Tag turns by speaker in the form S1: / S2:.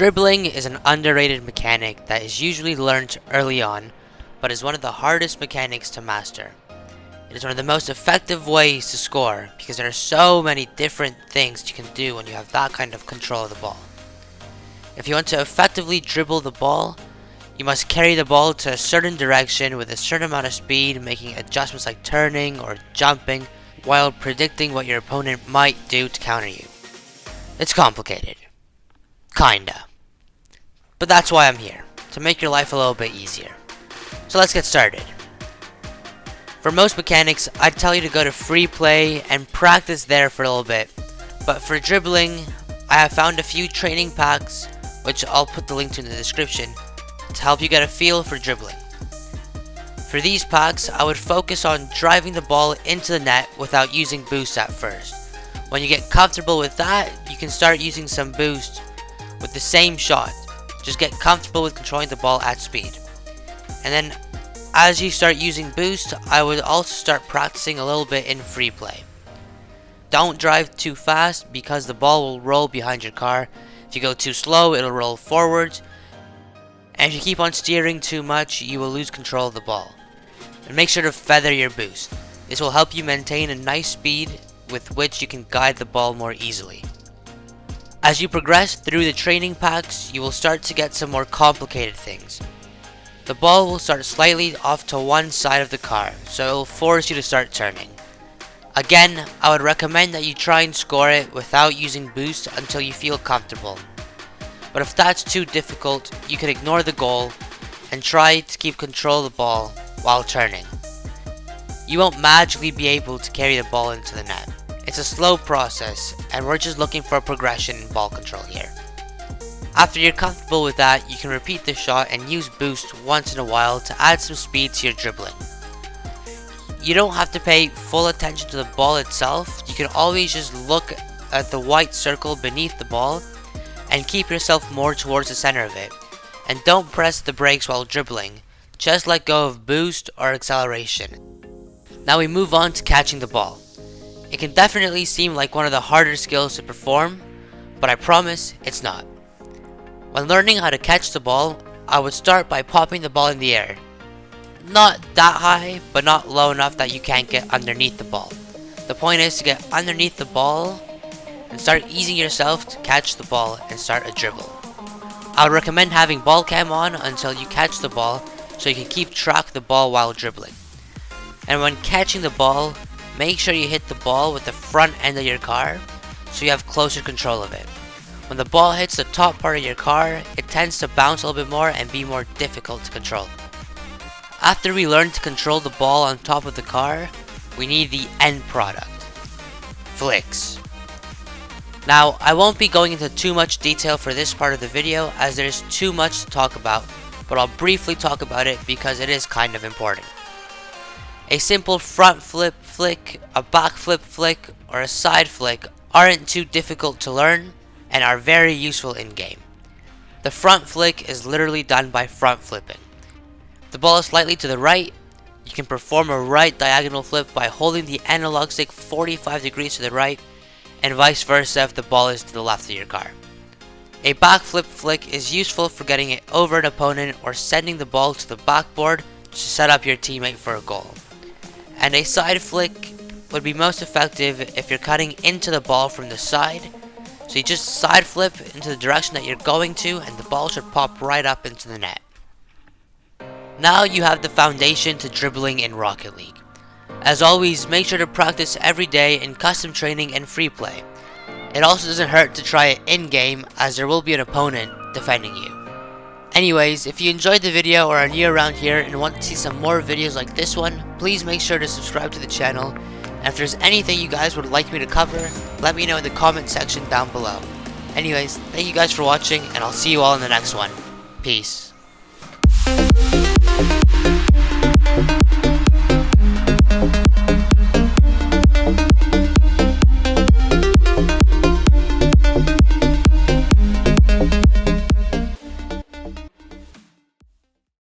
S1: Dribbling is an underrated mechanic that is usually learned early on, but is one of the hardest mechanics to master. It is one of the most effective ways to score because there are so many different things you can do when you have that kind of control of the ball. If you want to effectively dribble the ball, you must carry the ball to a certain direction with a certain amount of speed, making adjustments like turning or jumping while predicting what your opponent might do to counter you. It's complicated. Kinda. But that's why I'm here, to make your life a little bit easier. So let's get started. For most mechanics, I'd tell you to go to free play and practice there for a little bit. But for dribbling, I have found a few training packs, which I'll put the link to in the description, to help you get a feel for dribbling. For these packs, I would focus on driving the ball into the net without using boost at first. When you get comfortable with that, you can start using some boost with the same shot. Just get comfortable with controlling the ball at speed. And then as you start using boost, I would also start practicing a little bit in free play. Don't drive too fast because the ball will roll behind your car. If you go too slow, it'll roll forwards. And if you keep on steering too much, you will lose control of the ball. And make sure to feather your boost. This will help you maintain a nice speed with which you can guide the ball more easily. As you progress through the training packs, you will start to get some more complicated things. The ball will start slightly off to one side of the car, so it will force you to start turning. Again, I would recommend that you try and score it without using boost until you feel comfortable. But if that's too difficult, you can ignore the goal and try to keep control of the ball while turning. You won't magically be able to carry the ball into the net. It's a slow process, and we're just looking for a progression in ball control here. After you're comfortable with that, you can repeat the shot and use boost once in a while to add some speed to your dribbling. You don't have to pay full attention to the ball itself. You can always just look at the white circle beneath the ball and keep yourself more towards the center of it. And don't press the brakes while dribbling. Just let go of boost or acceleration. Now we move on to catching the ball. It can definitely seem like one of the harder skills to perform, but I promise it's not. When learning how to catch the ball, I would start by popping the ball in the air. Not that high, but not low enough that you can't get underneath the ball. The point is to get underneath the ball and start easing yourself to catch the ball and start a dribble. I would recommend having ball cam on until you catch the ball so you can keep track of the ball while dribbling. And when catching the ball, make sure you hit the ball with the front end of your car so you have closer control of it. When the ball hits the top part of your car, it tends to bounce a little bit more and be more difficult to control. After we learn to control the ball on top of the car, we need the end product, flicks. Now, I won't be going into too much detail for this part of the video as there's too much to talk about, but I'll briefly talk about it because it is kind of important. A simple front flip flick, a back flip flick, or a side flick aren't too difficult to learn and are very useful in game. The front flick is literally done by front flipping. If the ball is slightly to the right, you can perform a right diagonal flip by holding the analog stick 45 degrees to the right, and vice versa if the ball is to the left of your car. A back flip flick is useful for getting it over an opponent or sending the ball to the backboard to set up your teammate for a goal. And a side flick would be most effective if you're cutting into the ball from the side. So you just side flip into the direction that you're going to and the ball should pop right up into the net. Now you have the foundation to dribbling in Rocket League. As always, make sure to practice every day in custom training and free play. It also doesn't hurt to try it in-game as there will be an opponent defending you. Anyways, if you enjoyed the video or are new around here and want to see some more videos like this one, please make sure to subscribe to the channel. And if there's anything you guys would like me to cover, let me know in the comment section down below. Anyways, thank you guys for watching and I'll see you all in the next one. Peace.